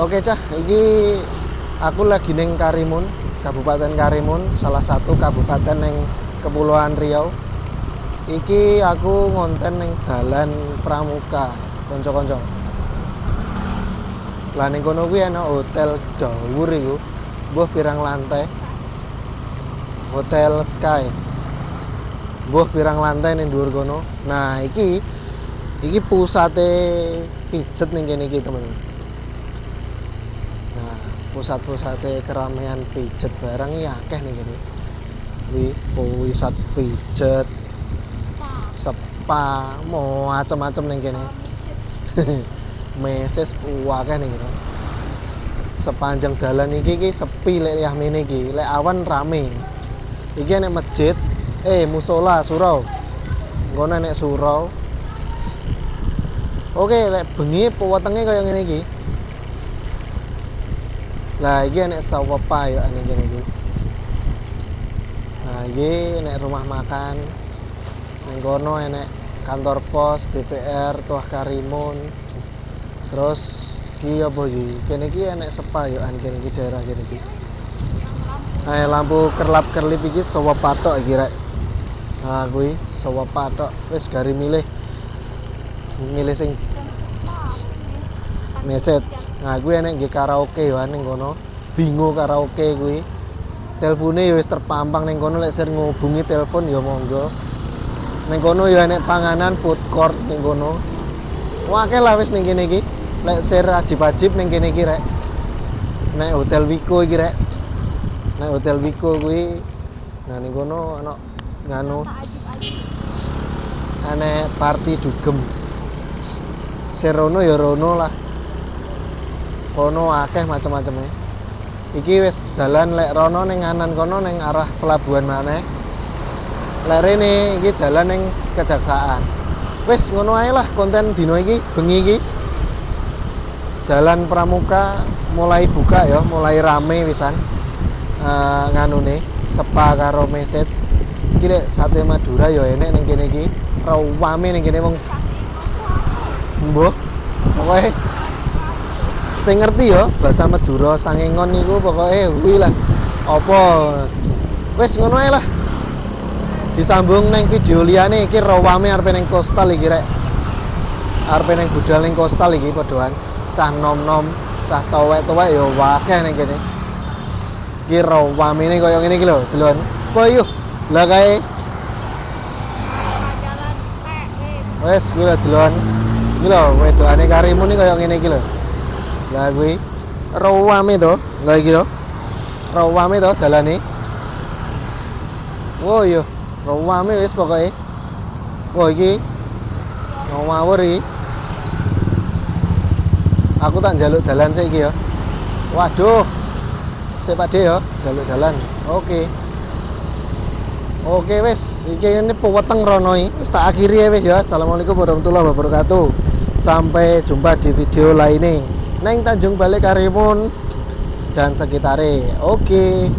Oke cah, iki aku lagi ning Karimun, Kabupaten Karimun, salah satu kabupaten ning Kepulauan Riau. Iki aku ngonten ning dalan Pramuka, kanca-kanca. Lah ning kono kuwi ana hotel dhawur iku. Mbuh pirang lantai. Hotel Sky. Mbuh pirang lantai ning dhuwur kono. Nah, iki pusate pijet ning kene iki, temen. Nah, pusat-pusate keramaian pijet barang iki akeh ning kene. Kuwi pusat pijet, spa, macam-macam ning kene. Meses akeh ning kene. Sepanjang dalan iki sepi lek yamene iki, lek awan rame. Iki nek masjid, musola surau. Ngono nek surau. Oke, lek bengi pewetenge kaya ngene iki. Lah iki nek sawapa ya ning kene iki. Nah, iki nek rumah makan. Ning kono enek kantor pos, BPR, Tuah Karimun. Terus iki apa iki? Kene iki enek spa ya kene iki daerah kene iki. Lampu kerlap-kerlip iki sewa patok iki rek. Nah, kuwi sewa patok. Wis gari milih sing message. Nah, kuwi enek nggih karaoke ya ning kono. Bingo karaoke kuwi. Telpone ya wis terpampang ning kono, lek sing ngubungi telepon ya monggo. Ning kono ya enek panganan food court ning kono. Akeh lah wis ning kene iki. Lek ser ajib-ajib ning kene iki rek. Nek Hotel Wiko iki rek. Nek Hotel Wiko kuwi nah ning kono ana nganu enek party dugem. Serono ya rono lah. Kono akeh macam-macamnya. Iki wis dalan lek rono ning kanan kono ning arah pelabuhan maneh. Lek rene iki dalan ning Kejaksaan. Wis ngono ae lah konten dino iki, bengi iki. Dalan Pramuka mulai buka ya, mulai rame wisan. Nganune spa karo message. Iki lek sate Madura ya enek ning kene iki. Rawame ning kene wong. Mbuh. Pokoke sing ngerti ya bahasa Madura Sangengon niku pokoke kuwi lah. Apa wis ngono ae lah. Disambung neng video liyane iki rawame arepe ning Coastal iki rek. Arepe ning budal ning Coastal iki padhoan. Cah nom-nom, cah towek-towek ya akeh ning kene. Iki rawamene kaya ngene iki lho, delon. Koyo lah kae. Wes kuwi lho delon. Iki lho wedokane Karimun iki kaya ngene iki lho. Lah kuwi rawame to, lha iki lho. Rawame to dalane. Wo yo, rawame wis pokoke. Wah iki ngawur iki. Aku tak njaluk dalan sik iki ya. Waduh. Sik Pak De ya, njaluk dalan. Oke. Oke wis, iki ini peweteng rono iki. Wis tak akhiri ya wis ya. Assalamualaikum warahmatullahi wabarakatuh. Sampai jumpa di video lainnya neng Tanjung Balai Karimun dan sekitare. Oke.